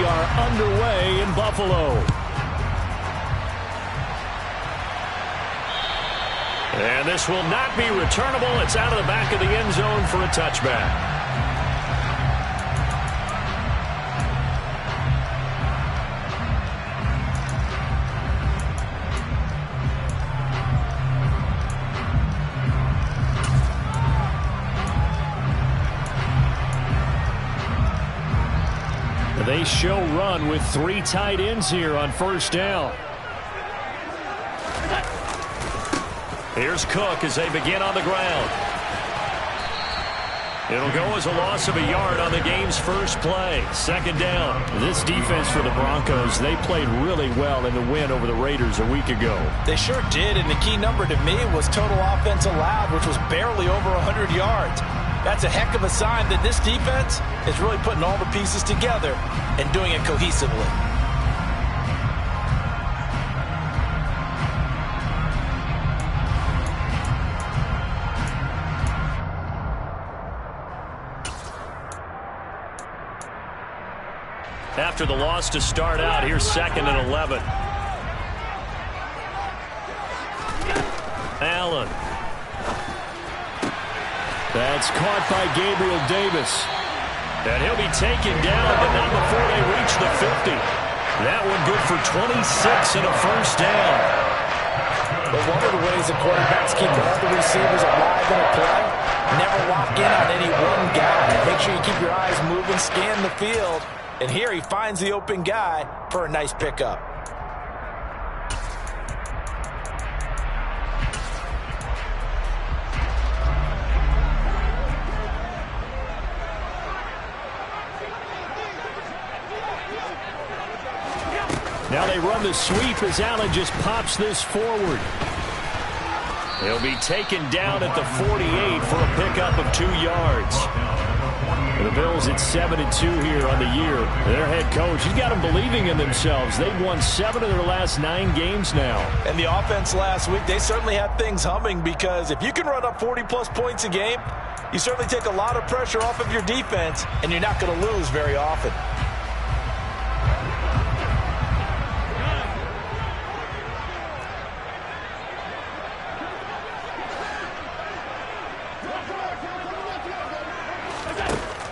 are underway in Buffalo. And this will not be returnable. It's out of the back of the end zone for a touchback. They show run with 3 tight ends here on first down. Here's Cook as they begin on the ground. It'll go as a loss of a yard on the game's first play. Second down. This defense for the Broncos, they played really well in the win over the Raiders a week ago. They sure did, and the key number to me was total offense allowed, which was barely over 100 yards. That's a heck of a sign that this defense is really putting all the pieces together and doing it cohesively. After the loss to start out, here's 2nd and 11. Allen. That's caught by Gabriel Davis. And he'll be taken down, but not before they reach the 50. That one good for 26 and a first down. But one of the ways the quarterbacks keep all the receivers alive in a play, never lock in on any one guy. Make sure you keep your eyes moving, scan the field. And here he finds the open guy for a nice pickup. Now they run the sweep as Allen just pops this forward. He'll be taken down at the 48 for a pickup of 2 yards. The Bills at 7-2 here on the year. Their head coach, he's got them believing in themselves. They've won 7 of their last 9 games now. And the offense last week, they certainly have things humming, because if you can run up 40-plus points a game, you certainly take a lot of pressure off of your defense, and you're not going to lose very often.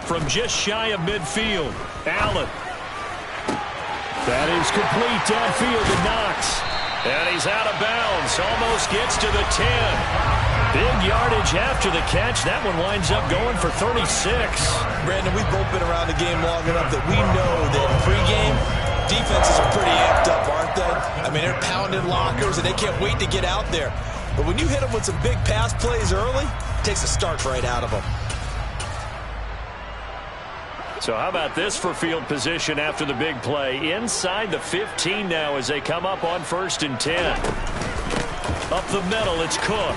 From just shy of midfield, Allen. That is complete downfield to Knox. And he's out of bounds. Almost gets to the 10. Big yardage after the catch. That one winds up going for 36. Brandon, we've both been around the game long enough that we know that pregame defenses are pretty amped up, aren't they? I mean, they're pounding lockers, and they can't wait to get out there. But when you hit them with some big pass plays early, it takes the starch right out of them. So how about this for field position after the big play? Inside the 15 now as they come up on 1st and 10. Up the middle, it's Cook.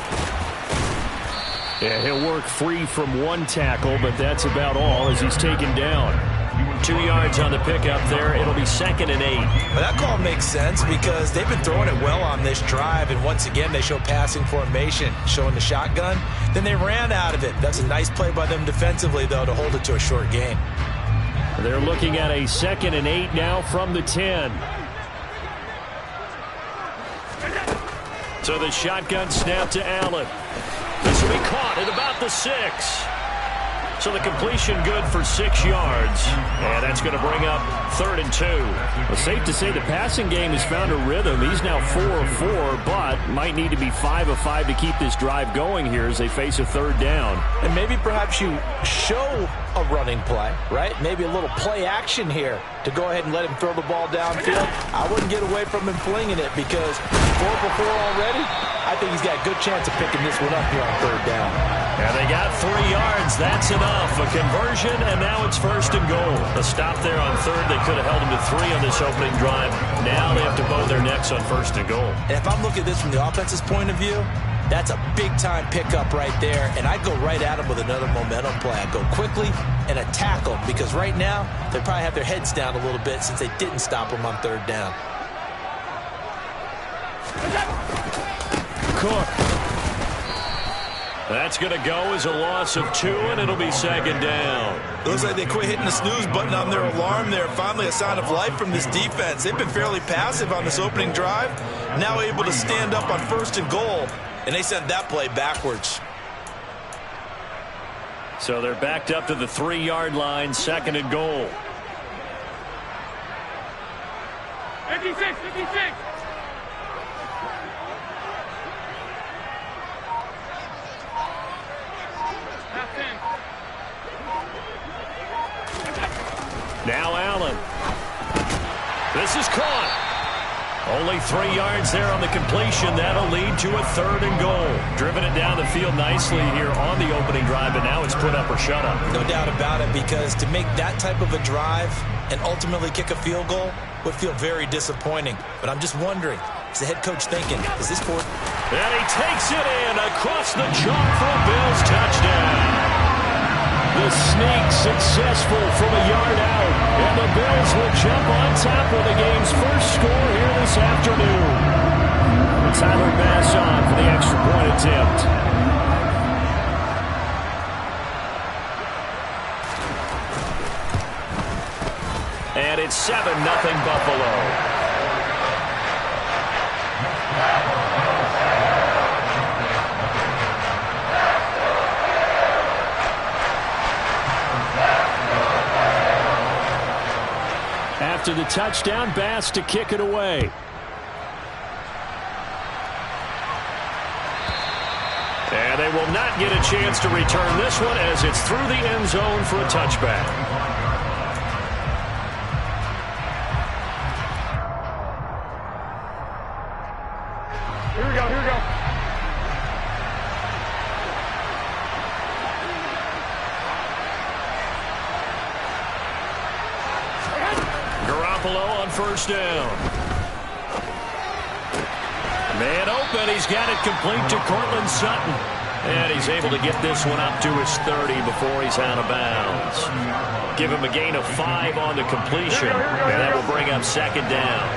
Yeah, he'll work free from 1 tackle, but that's about all as he's taken down. 2 yards on the pickup there. It'll be 2nd and 8. Well, that call makes sense because they've been throwing it well on this drive, and once again they show passing formation, showing the shotgun. Then they ran out of it. That's a nice play by them defensively, though, to hold it to a short gain. They're looking at a 2nd and 8 now from the 10. So the shotgun snap to Allen. This will be caught at about the 6. So the completion good for 6 yards. And that's going to bring up 3rd and 2. Well, safe to say the passing game has found a rhythm. He's now 4 of 4, but might need to be 5 of 5 to keep this drive going here as they face a 3rd down. And maybe perhaps you show a running play, right? Maybe a little play action here to go ahead and let him throw the ball downfield. I wouldn't get away from him flinging it because 4 for 4 already. I think he's got a good chance of picking this one up here on 3rd down. And they got 3 yards. That's enough. A conversion, and now it's 1st and goal. A stop there on 3rd. They could have held him to 3 on this opening drive. Now they have to bow their necks on 1st and goal. And if I'm looking at this from the offense's point of view, that's a big-time pickup right there, and I'd go right at him with another momentum play. I'd go quickly and attack them because right now they probably have their heads down a little bit since they didn't stop him on 3rd down. Cook. That's going to go as a loss of 2, and it'll be second down. Looks like they quit hitting the snooze button on their alarm there. Finally a sign of life from this defense. They've been fairly passive on this opening drive. Now able to stand up on 1st and goal, and they sent that play backwards. So they're backed up to the 3-yard line, 2nd and goal. 56, 56. Now Allen. This is caught. Only 3 yards there on the completion. That'll lead to a 3rd and goal. Driven it down the field nicely here on the opening drive, but now it's put up or shut up. No doubt about it, because to make that type of a drive and ultimately kick a field goal would feel very disappointing. But I'm just wondering, is the head coach thinking, is this for... And he takes it in across the chalk for a Bills touchdown. The sneak successful from a yard out, and the Bills will jump on top of the game's first score here this afternoon. Tyler Bass on for the extra point attempt. And it's 7-0 Buffalo. After the touchdown, Bass to kick it away. And they will not get a chance to return this one as it's through the end zone for a touchback. Here we go, here we go. Garoppolo on 1st down. Man open. He's got it complete to Cortland Sutton. And he's able to get this one up to his 30 before he's out of bounds. Give him a gain of 5 on the completion. And that will bring up 2nd down.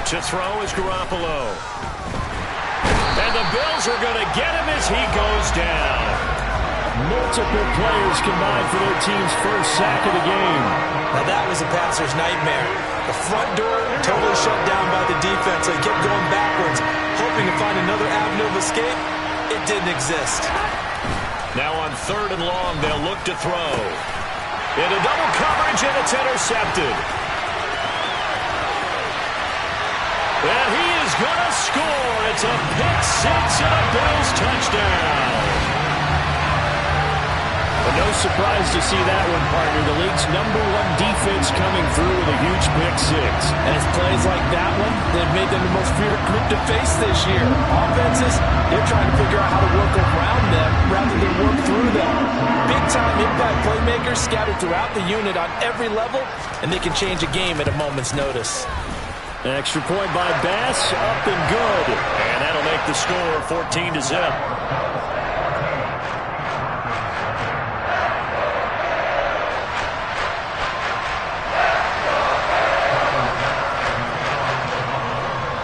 To throw is Garoppolo. And the Bills are going to get him as he goes down. Multiple players combined for their team's first sack of the game. Now that was a passer's nightmare. The front door totally shut down by the defense. They kept going backwards, hoping to find another avenue of escape. It didn't exist. Now on 3rd and long, they'll look to throw. Into double coverage, and it's intercepted. And he is going to score. It's a pick-6 and a Bills touchdown. But no surprise to see that one, partner. The league's #1 defense coming through with a huge pick-6. And it's plays like that one that have made them the most feared group to face this year. Offenses, they're trying to figure out how to work around them rather than work through them. Big-time impact playmakers scattered throughout the unit on every level, and they can change a game at a moment's notice. Extra point by Bass, up and good. And that'll make the score 14-0.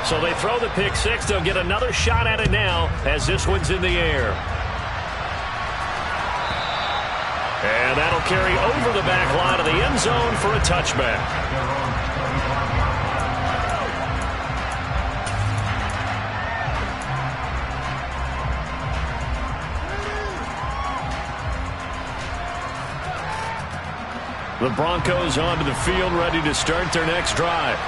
So they throw the pick-6. They'll get another shot at it now as this one's in the air. And that'll carry over the back line of the end zone for a touchback. The Broncos onto the field, ready to start their next drive.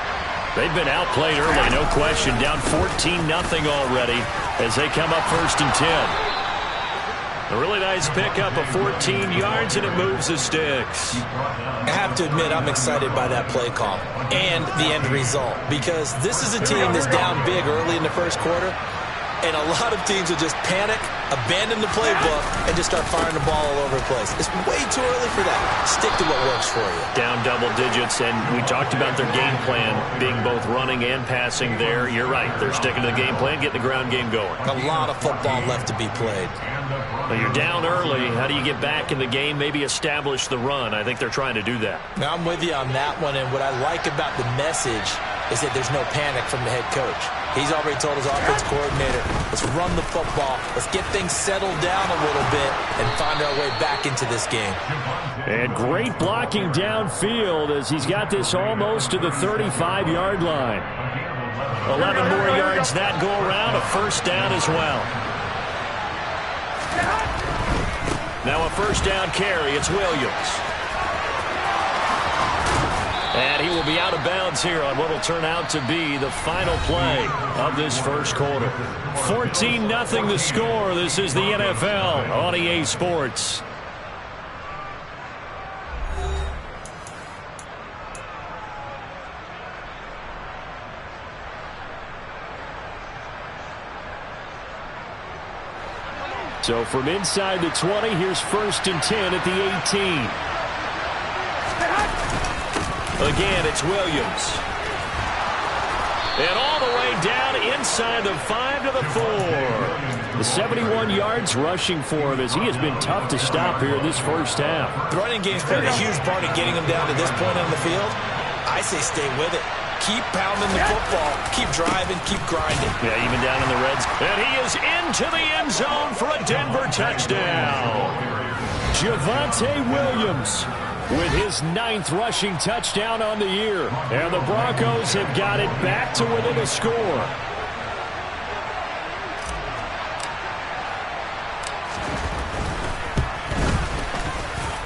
They've been outplayed early, no question. Down 14-0 already as they come up 1st and 10. A really nice pickup of 14 yards, and it moves the sticks. I have to admit, I'm excited by that play call and the end result, because this is a team that's down big early in the first quarter, and a lot of teams will just panic, abandon the playbook, and just start firing the ball all over the place. It's way too early for that. Stick to what works for you. Down double digits, and we talked about their game plan being both running and passing there. You're right. They're sticking to the game plan, getting the ground game going. A lot of football left to be played. Well, you're down early. How do you get back in the game, maybe establish the run? I think they're trying to do that. Now, I'm with you on that one, and what I like about the message is that there's no panic from the head coach. He's already told his offense coordinator, let's run the football, let's get things settled down a little bit and find our way back into this game. And great blocking downfield as he's got this almost to the 35-yard line. 11 more yards that go around, a first down as well. Now a first down carry, it's Williams. And he will be out of bounds here on what will turn out to be the final play of this first quarter. 14-0 the score. This is the NFL on EA Sports. So from inside the 20, here's 1st and 10 at the 18. Again, it's Williams. And all the way down inside the 5 to the 4. The 71 yards rushing for him as he has been tough to stop here in this first half. The running game's played a huge part in getting him down to this point on the field. I say stay with it. Keep pounding the football. Keep driving. Keep grinding. Yeah, even down in the Reds. And he is into the end zone for a Denver touchdown. Javonte Williams with his 9th rushing touchdown on the year. And the Broncos have got it back to within a score.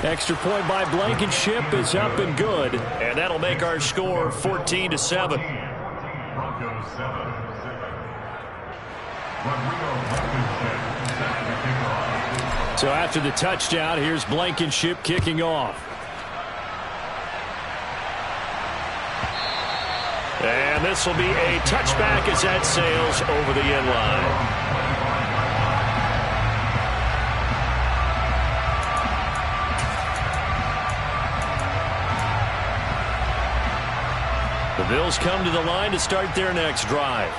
Extra point by Blankenship is up and good. And that'll make our score 14-7. So after the touchdown, here's Blankenship kicking off. And this will be a touchback as that sails over the end line. The Bills come to the line to start their next drive.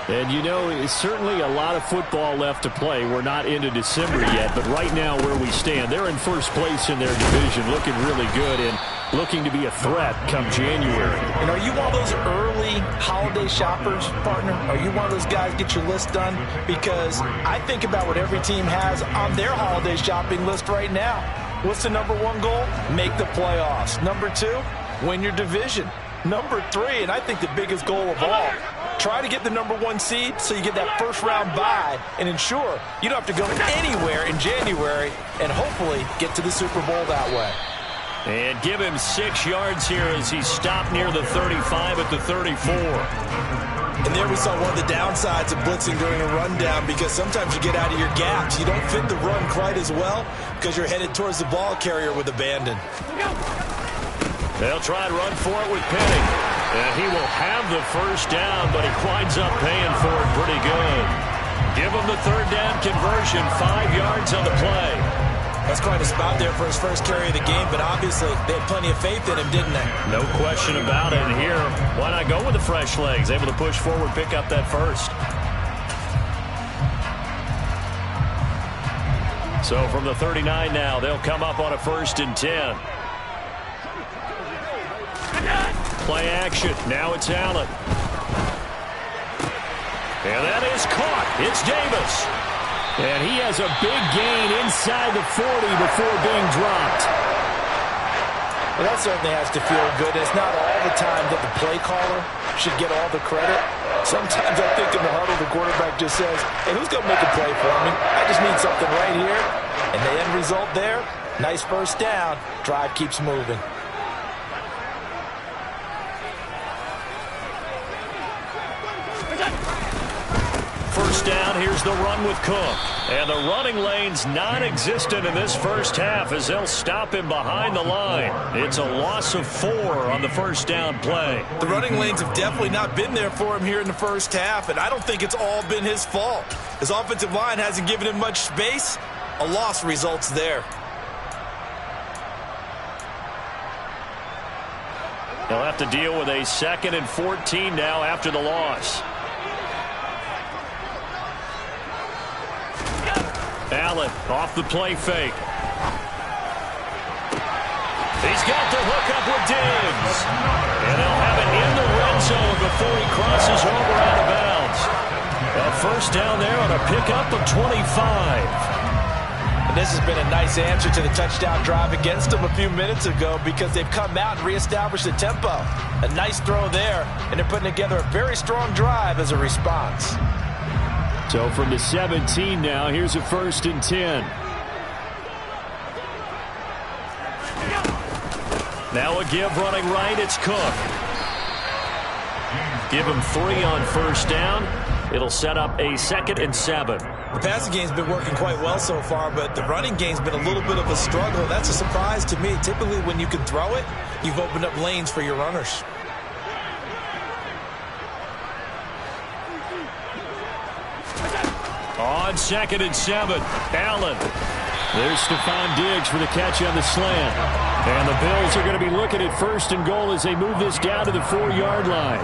And, you know, it's certainly a lot of football left to play. We're not into December yet, but right now where we stand, they're in first place in their division, looking really good and looking to be a threat come January. And are you one of those early holiday shoppers, partner? Are you one of those guys get your list done? Because I think about what every team has on their holiday shopping list right now. What's the number 1 goal? Make the playoffs. Number 2, win your division. Number 3, and I think the biggest goal of all, try to get the number 1 seed so you get that first-round bye and ensure you don't have to go anywhere in January and hopefully get to the Super Bowl that way. And give him 6 yards here as he stopped near the 35 at the 34. And there we saw one of the downsides of blitzing during a rundown, because sometimes you get out of your gaps. You don't fit the run quite as well because you're headed towards the ball carrier with abandon. They'll try and run for it with Penny. And he will have the first down, but he winds up paying for it pretty good. Give him the 3rd down conversion, 5 yards on the play. That's quite a spot there for his first carry of the game, but obviously they had plenty of faith in him, didn't they? No question about it. And here, why not go with the fresh legs? Able to push forward, pick up that first. So from the 39 now, they'll come up on a 1st and 10. Play action. Now it's Allen. And that is caught. It's Davis. And he has a big gain inside the 40 before being dropped. Well, that certainly has to feel good. It's not all the time that the play caller should get all the credit. Sometimes I think in the huddle, the quarterback just says, hey, who's going to make a play for me? I just need something right here. And the end result there, nice first down. Drive keeps moving. First down, here's the run with Cook. And the running lane's non-existent in this first half as they'll stop him behind the line. It's a loss of 4 on the first down play. The running lanes have definitely not been there for him here in the first half, and I don't think it's all been his fault. His offensive line hasn't given him much space. A loss results there. They'll have to deal with a 2nd and 14 now after the loss. Allen off the play fake. He's got the hookup with Diggs. And they'll have it in the red zone before he crosses over out of bounds. A first down there on a pickup of 25. And this has been a nice answer to the touchdown drive against them a few minutes ago because they've come out and reestablished the tempo. A nice throw there, and they're putting together a very strong drive as a response. So from the 17 now, here's a 1st and 10. Now a give running right, it's Cook. Give him 3 on first down. It'll set up a 2nd and 7. The passing game's been working quite well so far, but the running game's been a little bit of a struggle. That's a surprise to me. Typically, when you can throw it, you've opened up lanes for your runners. On 2nd and 7, Allen. There's Stephon Diggs for the catch on the slant. And the Bills are going to be looking at 1st and goal as they move this down to the 4-yard line.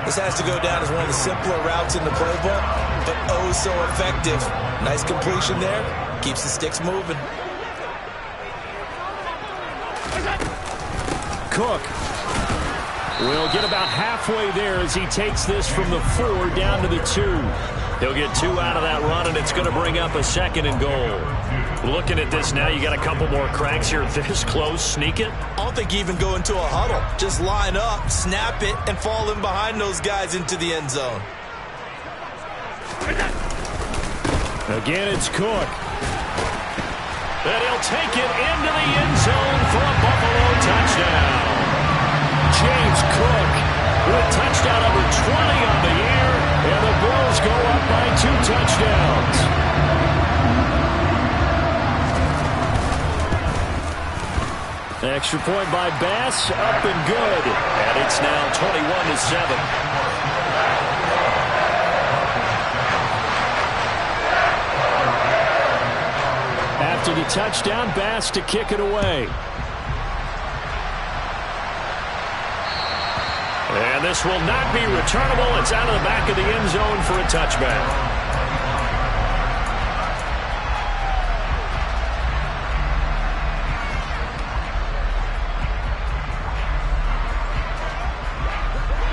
This has to go down as one of the simpler routes in the playbook, but oh so effective. Nice completion there. Keeps the sticks moving. Cook will get about halfway there as he takes this from the 4 down to the 2. He'll get 2 out of that run, and it's going to bring up a 2nd and goal. Looking at this now, you got a couple more cracks here. This close, sneak it. I don't think you even go into a huddle. Just line up, snap it, and fall in behind those guys into the end zone. Again, it's Cook. And he'll take it into the end zone for a Buffalo touchdown. James Cook with touchdown number 20 on the year, and the Bills go up by 2 touchdowns. Extra point by Bass, up and good. And it's now 21-7. After the touchdown, Bass to kick it away. And this will not be returnable. It's out of the back of the end zone for a touchback.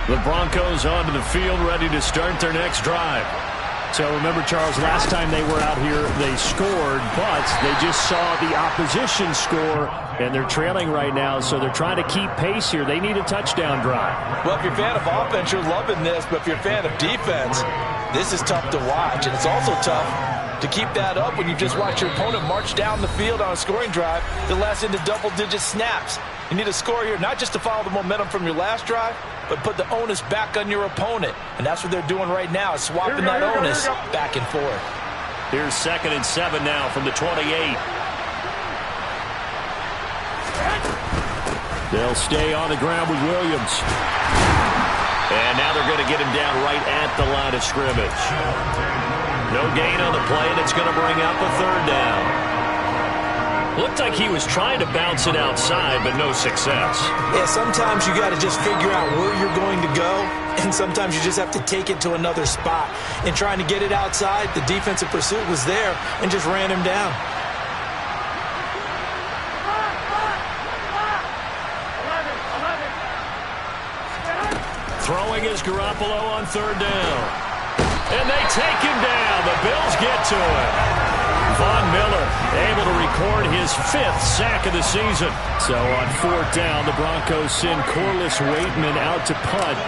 The Broncos onto the field, ready to start their next drive. So remember, Charles, last time they were out here, they scored, but they just saw the opposition score, and they're trailing right now, so they're trying to keep pace here. They need a touchdown drive. Well, if you're a fan of offense, you're loving this, but if you're a fan of defense, this is tough to watch, and it's also tough to keep that up when you just watch your opponent march down the field on a scoring drive that lasts into double-digit snaps. You need a score here, not just to follow the momentum from your last drive, but put the onus back on your opponent. And that's what they're doing right now, is swapping that onus back and forth. Here's 2nd and 7 now from the 28. They'll stay on the ground with Williams. And now they're going to get him down right at the line of scrimmage. No gain on the play, and it's going to bring up a 3rd down. Looked like he was trying to bounce it outside, but no success. Yeah, sometimes you got to just figure out where you're going to go, and sometimes you just have to take it to another spot. And trying to get it outside, the defensive pursuit was there and just ran him down. Throwing is Garoppolo on 3rd down. And they take him down. The Bills get to him. Von Miller able to record his 5th sack of the season. So on 4th down, the Broncos send Corliss Waitman out to punt.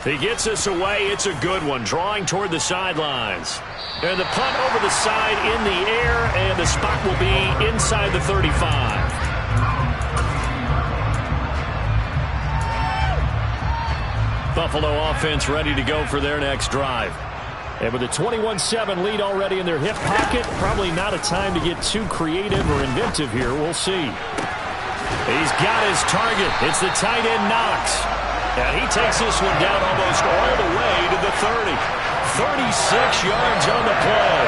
He gets us away. It's a good one, drawing toward the sidelines. And the punt over the side in the air, and the spot will be inside the 35. Buffalo offense ready to go for their next drive. And with a 21-7 lead already in their hip pocket, probably not a time to get too creative or inventive here. We'll see. He's got his target. It's the tight end Knox. And he takes this one down almost all the way to the 30. 36 yards on the play.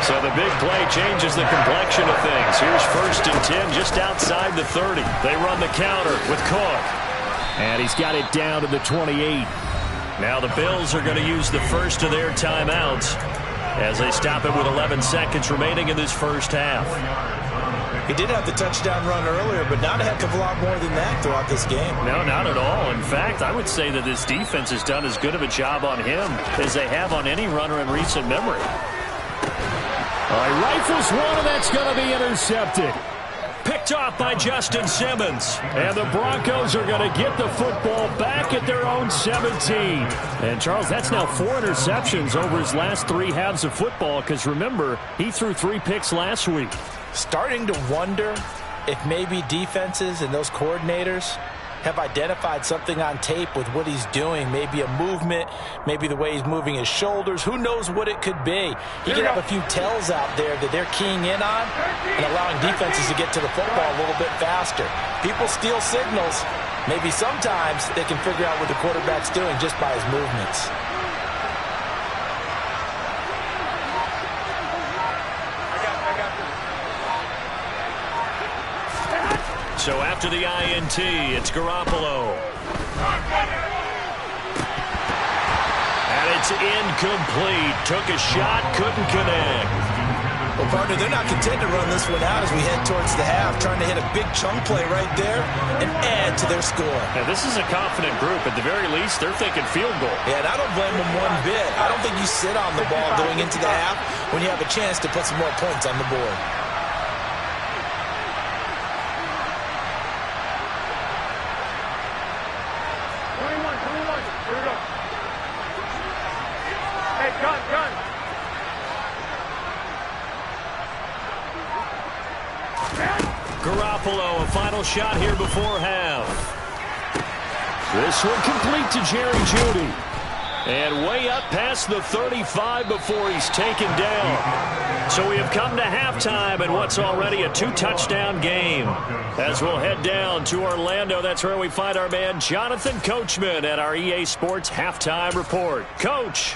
So the big play changes the complexion of things. Here's 1st and 10 just outside the 30. They run the counter with Cook. And he's got it down to the 28. Now the Bills are going to use the first of their timeouts as they stop it with 11 seconds remaining in this first half. He did have the touchdown run earlier, but not a heck of a lot more than that throughout this game. No, not at all. In fact, I would say that this defense has done as good of a job on him as they have on any runner in recent memory. All right, rifles one, and that's going to be intercepted. Picked off by Justin Simmons. And the Broncos are going to get the football back at their own 17. And, Charles, that's now 4 interceptions over his last 3 halves of football because, remember, he threw 3 picks last week. Starting to wonder if maybe defenses and those coordinators have identified something on tape with what he's doing. Maybe a movement, maybe the way he's moving his shoulders. Who knows what it could be? He could have a few tells out there that they're keying in on and allowing defenses to get to the football a little bit faster. People steal signals. Maybe sometimes they can figure out what the quarterback's doing just by his movements. So after the INT, it's Garoppolo. And it's incomplete. Took a shot, couldn't connect. Well, partner, they're not content to run this one out as we head towards the half, trying to hit a big chunk play right there and add to their score. Now, this is a confident group. At the very least, they're thinking field goal. Yeah, and I don't blame them one bit. I don't think you sit on the ball going into the half when you have a chance to put some more points on the board. Garoppolo, a final shot here before half. This one complete to Jerry Jeudy. And way up past the 35 before he's taken down. So we have come to halftime in what's already a 2-touchdown game. As we'll head down to Orlando, that's where we find our man Jonathan Coachman at our EA Sports Halftime Report. Coach.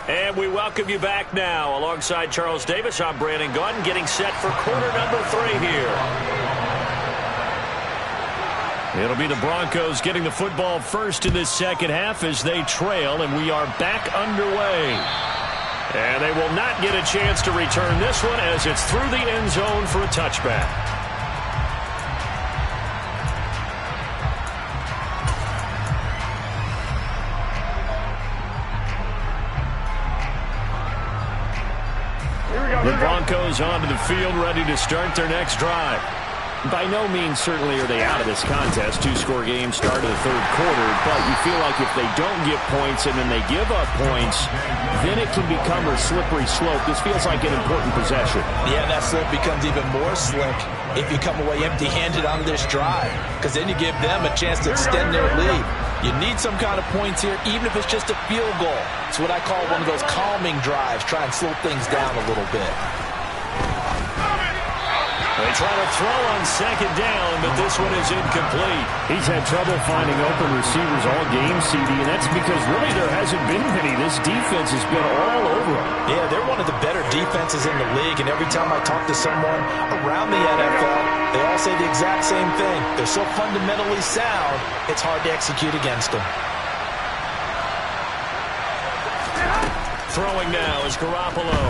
And we welcome you back now. Alongside Charles Davis, I'm Brandon Gaudin, getting set for quarter number 3 here. It'll be the Broncos getting the football first in this second half as they trail, and we are back underway. And they will not get a chance to return this one as it's through the end zone for a touchback. The Broncos onto the field, ready to start their next drive. By no means certainly are they out of this contest. 2-score game start of the third quarter, but you feel like if they don't get points and then they give up points, then it can become a slippery slope. This feels like an important possession. Yeah, that slope becomes even more slick if you come away empty-handed on this drive, because then you give them a chance to extend their lead. You need some kind of points here, even if it's just a field goal. It's what I call one of those calming drives. Try and slow things down a little bit. They try to throw on second down, but this one is incomplete. He's had trouble finding open receivers all game, CD, and that's because really there hasn't been many. This defense has been all over them. Yeah, they're one of the better defenses in the league, and every time I talk to someone around the NFL, they all say the exact same thing. They're so fundamentally sound, it's hard to execute against them. Throwing now is Garoppolo.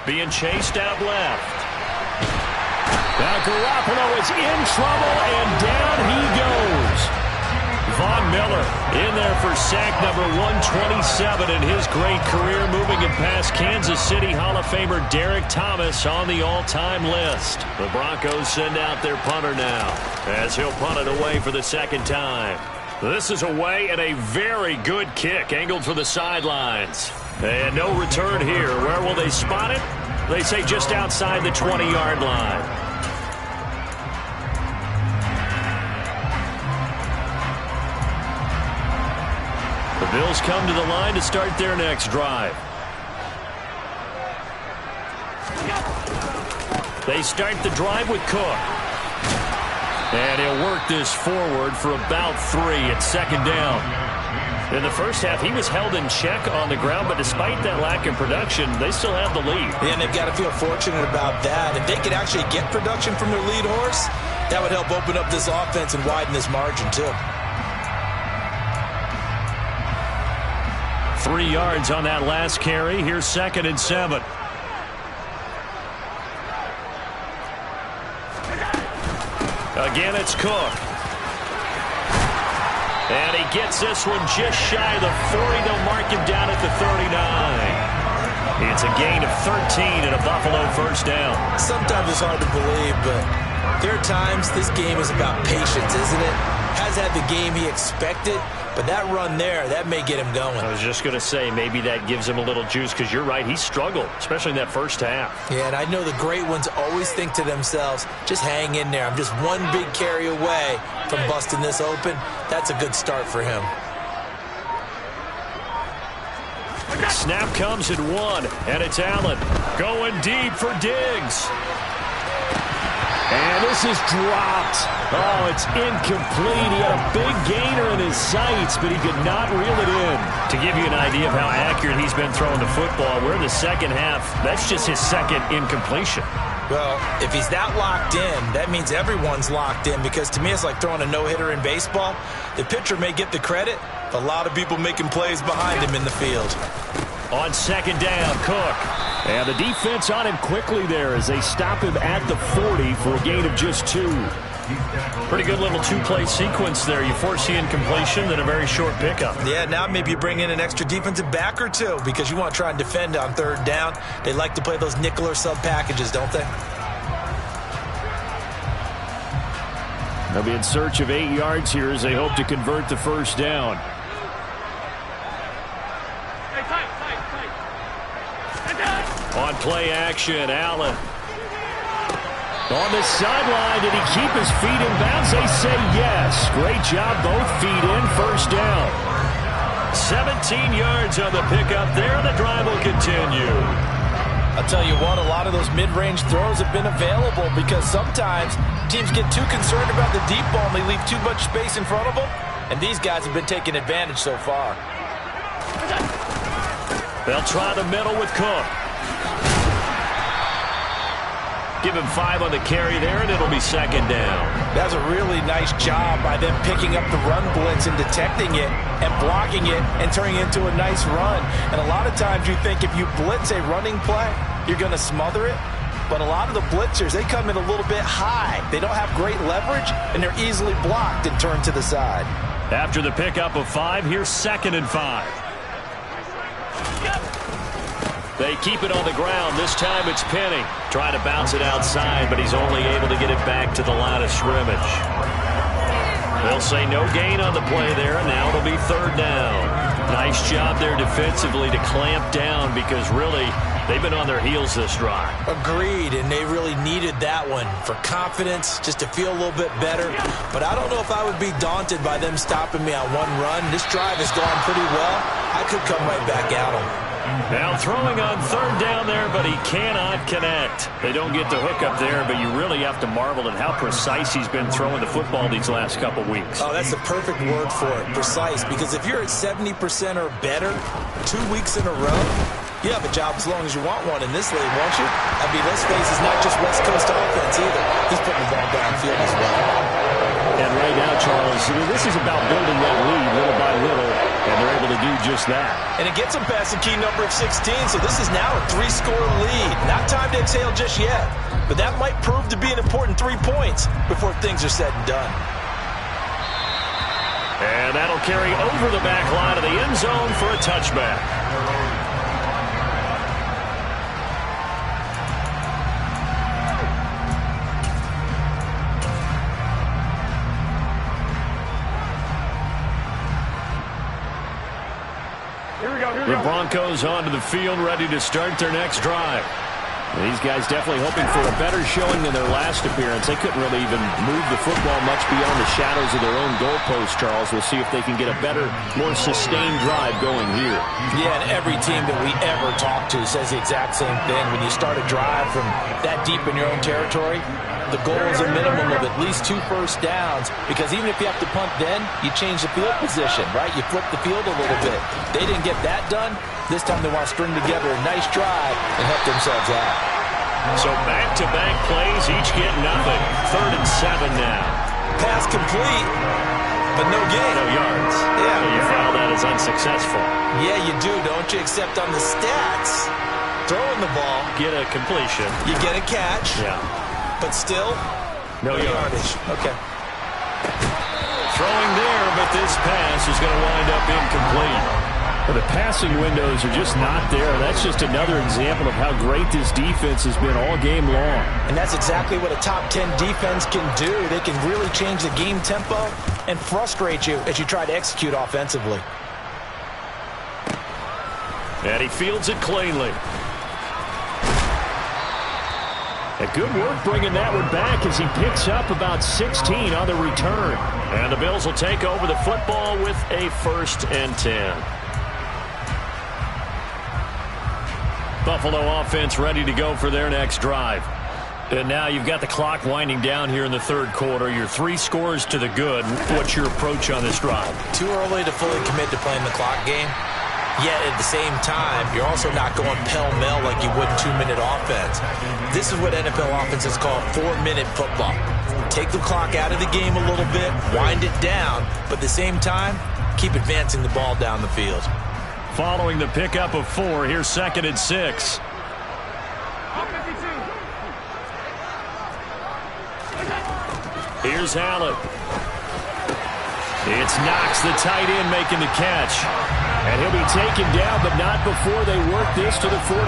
Being chased out left. Now Garoppolo is in trouble, and down he goes. Von Miller in there for sack number 127 in his great career, moving it past Kansas City Hall of Famer Derek Thomas on the all-time list. The Broncos send out their punter now as he'll punt it away for the second time. This is away, and a very good kick angled for the sidelines. And no return here. Where will they spot it? They say just outside the 20-yard line. The Bills come to the line to start their next drive. They start the drive with Cook. And he'll work work this forward for about 3 at second down. In the first half, he was held in check on the ground, but despite that lack of production, they still have the lead. Yeah, and they've got to feel fortunate about that. If they could actually get production from their lead horse, that would help open up this offense and widen this margin, too. 3 yards on that last carry. Here's 2nd and 7. Again, it's Cook. And he gets this one just shy of the 40. They'll mark him down at the 39. It's a gain of 13 and a Buffalo first down. Sometimes it's hard to believe, but there are times this game is about patience, isn't it? Has had the game he expected, but that run there, that may get him going. I was just going to say, maybe that gives him a little juice, because you're right, he struggled, especially in that first half. Yeah, and I know the great ones always think to themselves, just hang in there. I'm just one big carry away from busting this open. That's a good start for him. Snap comes at 1, and it's Allen going deep for Diggs. And this is dropped. Oh, it's incomplete. He had a big gainer in his sights, but he could not reel it in. To give you an idea of how accurate he's been throwing the football, we're in the second half. That's just his second incompletion. Well, if he's that locked in, that means everyone's locked in, because to me it's like throwing a no-hitter in baseball. The pitcher may get the credit, but a lot of people making plays behind him in the field. On 2nd down, Cook. And the defense on him quickly there as they stop him at the 40 for a gain of just 2. Pretty good little 2-play sequence there. You force the incompletion, then a very short pickup. Yeah, now maybe you bring in an extra defensive back or 2, because you want to try and defend on 3rd down. They like to play those nickel or sub packages, don't they? They'll be in search of 8 yards here as they hope to convert the first down. On play action, Allen. On the sideline, did he keep his feet in bounds? They say yes. Great job, both feet in, first down. 17 yards on the pickup there. The drive will continue. I'll tell you what, a lot of those mid-range throws have been available, because sometimes teams get too concerned about the deep ball and they leave too much space in front of them, and these guys have been taking advantage so far. They'll try the middle with Cook. Give him 5 on the carry there, and it'll be 2nd down. That's a really nice job by them picking up the run blitz and detecting it and blocking it and turning it into a nice run. And a lot of times you think if you blitz a running play, you're going to smother it. But a lot of the blitzers, they come in a little bit high. They don't have great leverage, and they're easily blocked and turned to the side. After the pickup of 5, here's 2nd and 5. They keep it on the ground. This time it's Penny. Trying to bounce it outside, but he's only able to get it back to the line of scrimmage. They'll say no gain on the play there, and now it'll be 3rd down. Nice job there defensively to clamp down, because really they've been on their heels this drive. Agreed, and they really needed that one for confidence, just to feel a little bit better. But I don't know if I would be daunted by them stopping me on one run. This drive has gone pretty well. I could come right back at them. Now throwing on 3rd down there, but he cannot connect. They don't get the hook up there, but you really have to marvel at how precise he's been throwing the football these last couple weeks. Oh, that's the perfect word for it, precise, because if you're at 70% or better 2 weeks in a row, you have a job as long as you want one in this league, won't you? I mean, let's face it, it's not just West Coast offense either. He's putting the ball downfield as well. And right now, Charles, this is about building that lead little by little, and they're able to do just that. And it gets them past the key number of 16, so this is now a 3-score lead. Not time to exhale just yet, but that might prove to be an important 3 points before things are said and done. And that'll carry over the back line of the end zone for a touchback. The Broncos onto the field, ready to start their next drive. These guys definitely hoping for a better showing than their last appearance. They couldn't really even move the football much beyond the shadows of their own goalpost, Charles. We'll see if they can get a better, more sustained drive going here. Yeah, and every team that we ever talk to says the exact same thing. When you start a drive from that deep in your own territory, the goal is a minimum of at least 2 first downs, because even if you have to punt then, you change the field position, right? You flip the field a little bit. They didn't get that done. This time they want to string together a nice drive and help themselves out. So back-to-back plays, each get nothing. 3rd and 7 now. Pass complete, but no gain. No yards. Yeah. So you file that as unsuccessful. Yeah, you do, don't you? Except on the stats, throwing the ball, Get a completion. you get a catch, Yeah. but still, No yards. Okay. Throwing there, but this pass is going to wind up incomplete. Well, the passing windows are just not there. That's just another example of how great this defense has been all game long. And that's exactly what a top 10 defense can do. They can really change the game tempo and frustrate you as you try to execute offensively. And he fields it cleanly. A good work bringing that one back as he picks up about 16 on the return. And the Bills will take over the football with a 1st and 10. Buffalo offense ready to go for their next drive. And now you've got the clock winding down here in the 3rd quarter. Your 3 scores to the good. What's your approach on this drive? Too early to fully commit to playing the clock game. Yet at the same time, you're also not going pell-mell like you would in 2-minute offense. This is what NFL offenses call 4-minute football. Take the clock out of the game a little bit, wind it down, but at the same time, keep advancing the ball down the field. Following the pickup of 4, here's 2nd and 6. Here's Allen. It's Knox, the tight end, making the catch. And he'll be taken down, but not before they work this to the 45.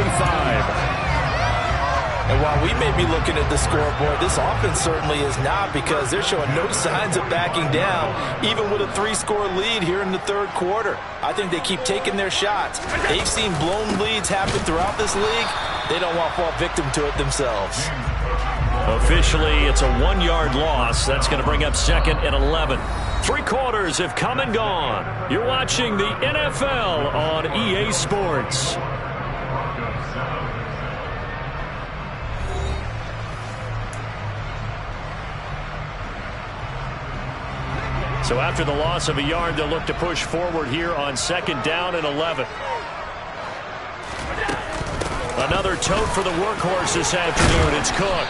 And while we may be looking at the scoreboard, this offense certainly is not, because they're showing no signs of backing down, even with a 3-score lead here in the 3rd quarter. I think they keep taking their shots. They've seen blown leads happen throughout this league. They don't want to fall victim to it themselves. Officially, it's a 1-yard loss. That's going to bring up 2nd and 11. 3 quarters have come and gone. You're watching the NFL on EA Sports. So after the loss of a yard, they'll look to push forward here on 2nd down and 11. Another tote for the workhorse this afternoon. It's Cook.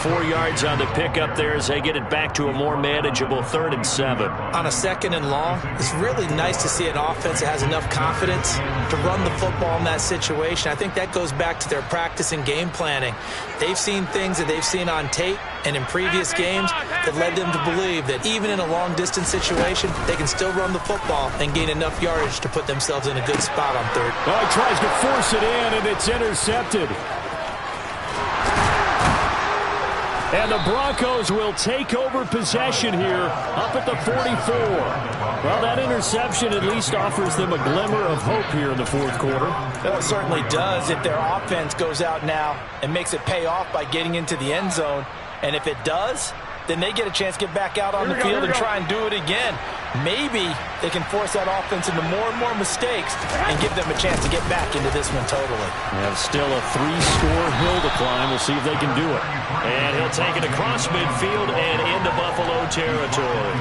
4 yards on the pickup there as they get it back to a more manageable 3rd and 7. On a 2nd and long, it's really nice to see an offense that has enough confidence to run the football in that situation. I think that goes back to their practice and game planning. They've seen things that they've seen on tape and in previous games that led them to believe that even in a long-distance situation, they can still run the football and gain enough yardage to put themselves in a good spot on 3rd. Well, he tries to force it in, and it's intercepted. And the Broncos will take over possession here up at the 44. Well, that interception at least offers them a glimmer of hope here in the 4th quarter. Well, it certainly does if their offense goes out now and makes it pay off by getting into the end zone. And if it does, then they get a chance to get back out on the field and try and do it again. Maybe they can force that offense into more and more mistakes and give them a chance to get back into this one totally. And still a 3-score hill to climb. We'll see if they can do it. And he'll take it across midfield and into Buffalo territory.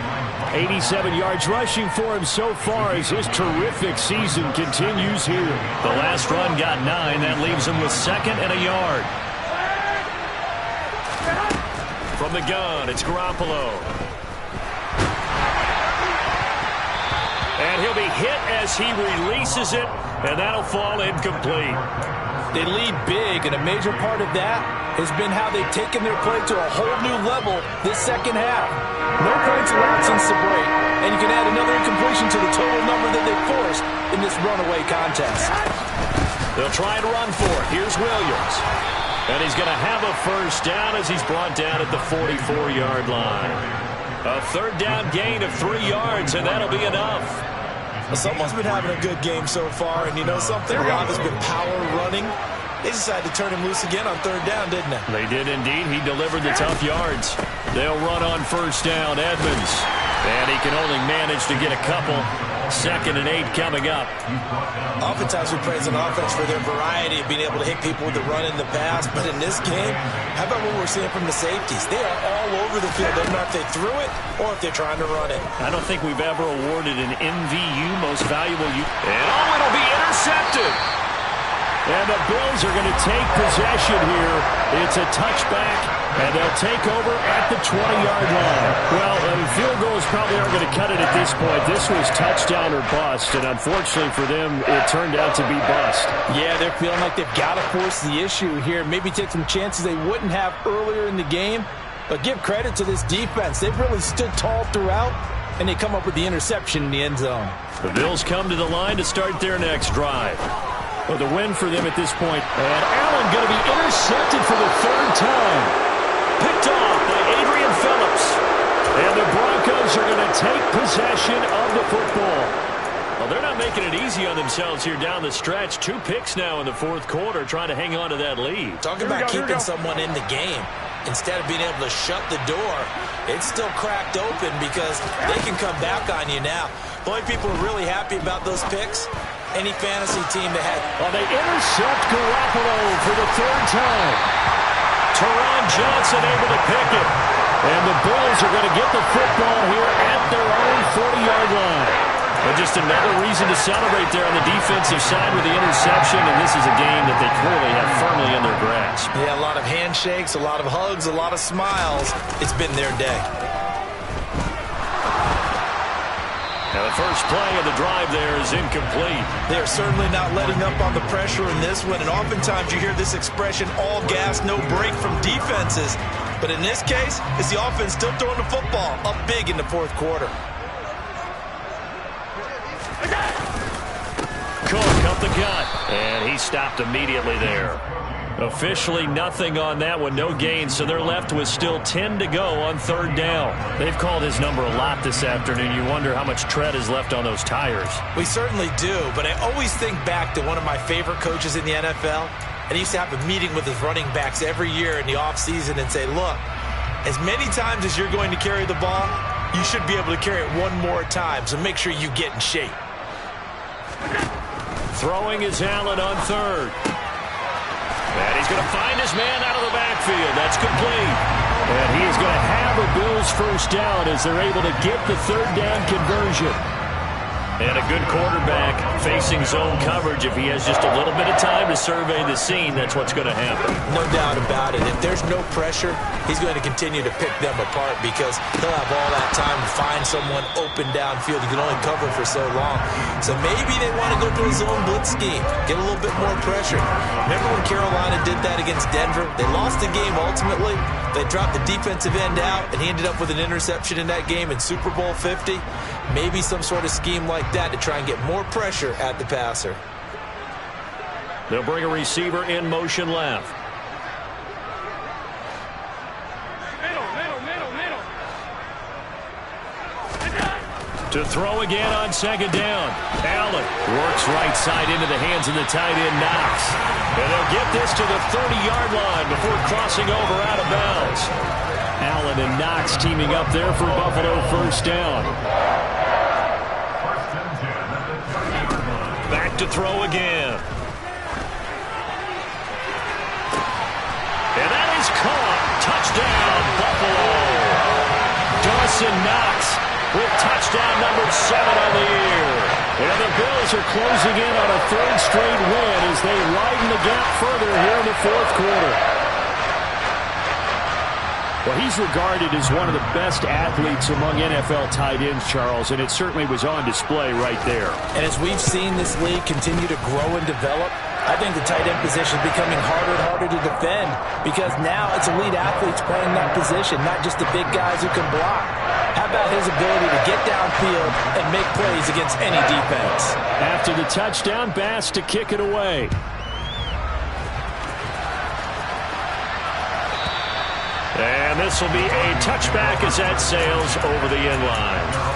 87 yards rushing for him so far as his terrific season continues here. The last run got 9. That leaves him with 2nd and a yard. From the gun, it's Garoppolo. And he'll be hit as he releases it, and that'll fall incomplete. They lead big, and a major part of that has been how they've taken their play to a whole new level this 2nd half. No points allowed since the break, and you can add another incompletion to the total number that they forced in this runaway contest. They'll try and run for it. Here's Williams. And he's going to have a 1st down as he's brought down at the 44-yard line. A 3rd down gain of 3 yards, and that'll be enough. Well, someone's been having a good game so far, and you know something? A lot has been power running. They decided to turn him loose again on 3rd down, didn't they? They did indeed. He delivered the tough yards. They'll run on 1st down. Edmonds. And he can only manage to get a couple. 2nd and 8 coming up. Oftentimes we praise an offense for their variety of being able to hit people with the run in the pass. But in this game, how about what we're seeing from the safeties? They are all over the field. Doesn't matter if they threw it or if they're trying to run it. I don't think we've ever awarded an MVU, most valuable. And it'll be intercepted. And the Bills are going to take possession here. It's a touchback, and they'll take over at the 20-yard line. Well, field goals probably aren't going to cut it at this point. This was touchdown or bust, and unfortunately for them, it turned out to be bust. Yeah, they're feeling like they've got to force the issue here. Maybe take some chances they wouldn't have earlier in the game. But give credit to this defense. They've really stood tall throughout, and they come up with the interception in the end zone. The Bills come to the line to start their next drive. Well, the win for them at this point. And Allen going to be intercepted for the 3rd time. Picked off by Adrian Phillips. And the Broncos are going to take possession of the football. Well, they're not making it easy on themselves here down the stretch. 2 picks now in the 4th quarter trying to hang on to that lead. Talking about keeping someone in the game. Instead of being able to shut the door, it's still cracked open because they can come back on you now. The only people are really happy about those picks, any fantasy team that had. Well, they intercept Garoppolo for the 3rd time. Teron Johnson able to pick it. And the Bills are going to get the football here at their own 40-yard line. But just another reason to celebrate there on the defensive side with the interception, and this is a game that they clearly have firmly in their grasp. Yeah, a lot of handshakes, a lot of hugs, a lot of smiles. It's been their day. Now the first play of the drive there is incomplete. They are certainly not letting up on the pressure in this one, and oftentimes you hear this expression, all gas, no break from defenses. But in this case, it's the offense still throwing the football up big in the 4th quarter. Cook up the gut, and he stopped immediately there. Officially nothing on that one, no gain, so they're left with still 10 to go on 3rd down. They've called his number a lot this afternoon. You wonder how much tread is left on those tires. We certainly do, but I always think back to one of my favorite coaches in the NFL, and he used to have a meeting with his running backs every year in the offseason and say, look, as many times as you're going to carry the ball, you should be able to carry it one more time, so make sure you get in shape. Throwing is Allen on 3rd. And he's going to find his man out of the backfield. That's complete. And he is going to have a Bills 1st down as they're able to get the 3rd down conversion. And a good quarterback facing zone coverage. If he has just a little bit of time to survey the scene, that's what's going to happen. No doubt about it. If there's no pressure, he's going to continue to pick them apart because he'll have all that time to find someone open downfield. He can only cover for so long. So maybe they want to go to a zone blitz scheme, get a little bit more pressure. Remember when Carolina did that against Denver? They lost the game ultimately. They dropped the defensive end out, and he ended up with an interception in that game in Super Bowl 50. Maybe some sort of scheme like that to try and get more pressure at the passer. They'll bring a receiver in motion left. To throw again on 2nd down. Allen works right side into the hands of the tight end, Knox. And they'll get this to the 30-yard line before crossing over out of bounds. Allen and Knox teaming up there for Buffalo 1st down. Back to throw again. And that is caught. Touchdown, Buffalo. Dawson Knox with touchdown number 7 on the year. And the Bills are closing in on a 3rd straight win as they widen the gap further here in the 4th quarter. Well, he's regarded as one of the best athletes among NFL tight ends, Charles, and it certainly was on display right there. And as we've seen this league continue to grow and develop, I think the tight end position is becoming harder and harder to defend because now it's elite athletes playing that position, not just the big guys who can block. How about his ability to get downfield and make plays against any defense? After the touchdown, Bass to kick it away. And this will be a touchback as that sails over the end line.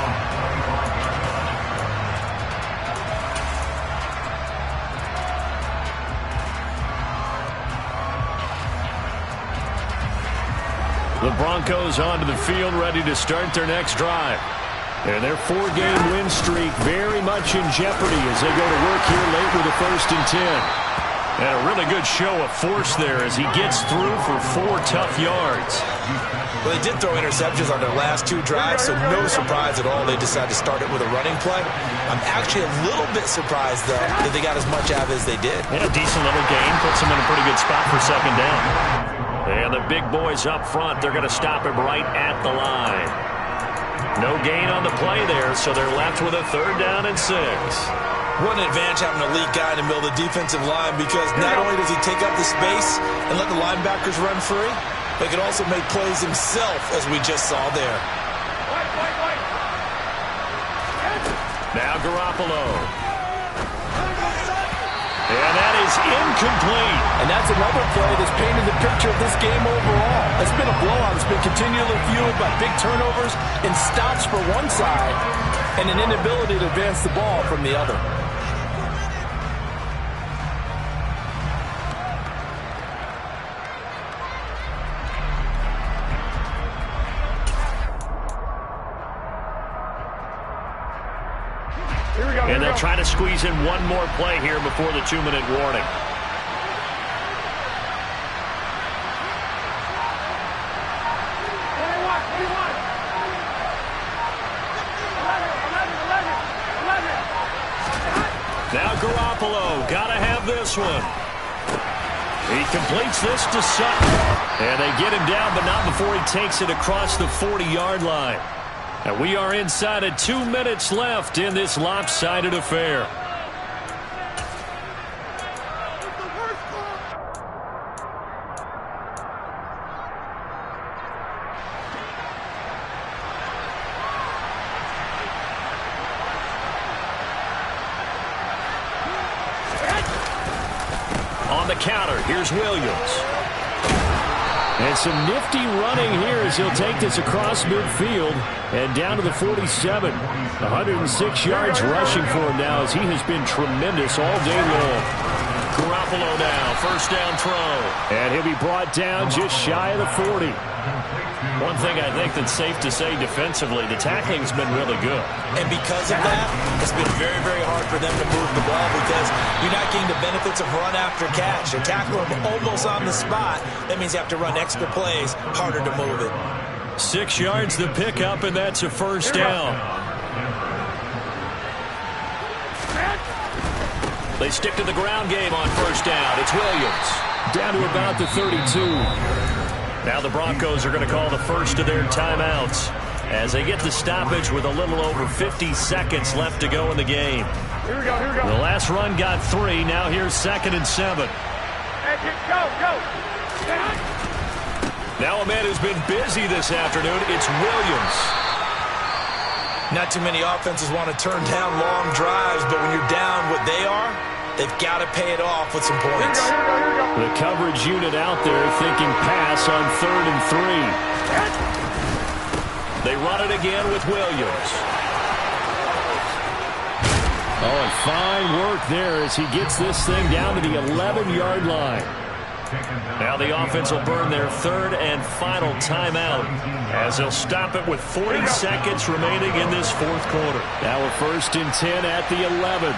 The Broncos onto the field ready to start their next drive. And their 4-game win streak very much in jeopardy as they go to work here late with a 1st and 10. And a really good show of force there as he gets through for 4 tough yards. Well, they did throw interceptions on their last 2 drives, so no surprise at all they decided to start it with a running play. I'm actually a little bit surprised, though, that they got as much out of it as they did. And a decent little gain puts them in a pretty good spot for 2nd down. And the big boys up front, they're going to stop him right at the line. No gain on the play there, so they're left with a 3rd down and 6. What an advantage having an elite guy in the middle of the defensive line, because not only does he take up the space and let the linebackers run free, but he can also make plays himself, as we just saw there. Now Garoppolo. And that is incomplete. And that's another play that's painted the picture of this game overall. It's been a blowout. It's been continually fueled by big turnovers and stops for one side and an inability to advance the ball from the other. And they'll try to squeeze in one more play here before the 2-minute warning. Now Garoppolo, gotta have this one. He completes this to Sutton. And they get him down, but not before he takes it across the 40-yard line. And we are inside of 2 minutes left in this lopsided affair. On the counter, here's Williams. And some nifty running here as he'll take this across midfield and down to the 47. 106 yards rushing for him now as he has been tremendous all day long. Garoppolo now, 1st down throw. And he'll be brought down just shy of the 40. One thing I think that's safe to say defensively, the tackling's been really good. And because of that, it's been very, very hard for them to move the ball because you're not getting the benefits of run after catch. They tackle them almost on the spot. That means you have to run extra plays, harder to move it. 6 yards the pickup, and that's a 1st down. They stick to the ground game on 1st down. It's Williams. Down to about the 32. Now the Broncos are going to call the first of their timeouts as they get the stoppage with a little over 50 seconds left to go in the game. Here we go, here we go. The last run got 3. Now here's 2nd and 7. Hey, go, go. Now a man who's been busy this afternoon, it's Williams. Not too many offenses want to turn down long drives, but when you're down what they are, they've got to pay it off with some points. Here we go, here we go. The coverage unit out there thinking pass on 3rd and 3. They run it again with Williams. Oh, and fine work there as he gets this thing down to the 11-yard line. Now the offense will burn their 3rd and final timeout as they'll stop it with 40 seconds remaining in this 4th quarter. Now a 1st and 10 at the 11.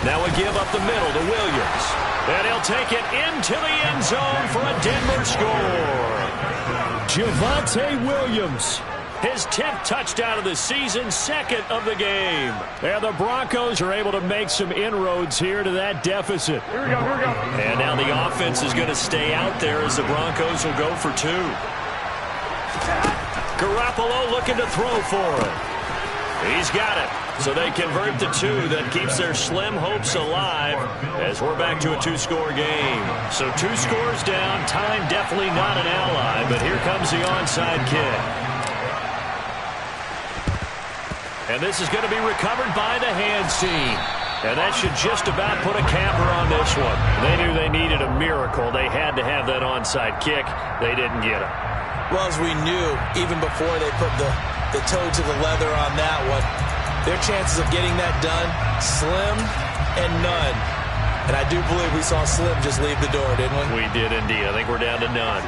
Now a give up the middle to Williams. And he'll take it into the end zone for a Denver score. Javonte Williams, his 10th touchdown of the season, 2nd of the game. And the Broncos are able to make some inroads here to that deficit. Here we go, here we go. And now the offense is going to stay out there as the Broncos will go for 2. Garoppolo looking to throw for him. He's got it. So they convert the 2. That keeps their slim hopes alive as we're back to a 2-score game. So 2 scores down. Time definitely not an ally, but here comes the onside kick. And this is going to be recovered by the hands team. And that should just about put a capper on this one. They knew they needed a miracle. They had to have that onside kick. They didn't get it. Well, as we knew, even before they put the toe to the leather on that one, their chances of getting that done, slim and none. And I do believe we saw Slim just leave the door, didn't we? We did indeed. I think we're down to none.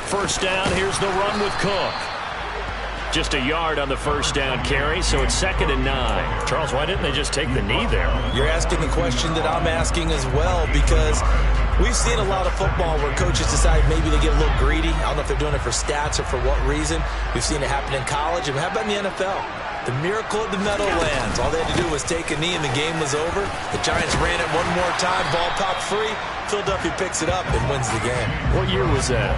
First down, here's the run with Cook. Just a yard on the first down carry, so it's 2nd and 9. Charles, why didn't they just take the knee there? You're asking the question that I'm asking as well, because we've seen a lot of football where coaches decide maybe they get a little greedy. I don't know if they're doing it for stats or for what reason. We've seen it happen in college. And how about in the NFL? The miracle of the Meadowlands. All they had to do was take a knee and the game was over. The Giants ran it one more time. Ball popped free. Philadelphia picks it up and wins the game. What year was that?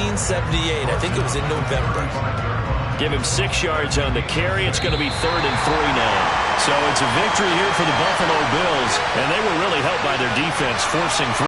1978. I think it was in November. Give him 6 yards on the carry. It's going to be 3rd and 3 now. So it's a victory here for the Buffalo Bills, and they were really helped by their defense, forcing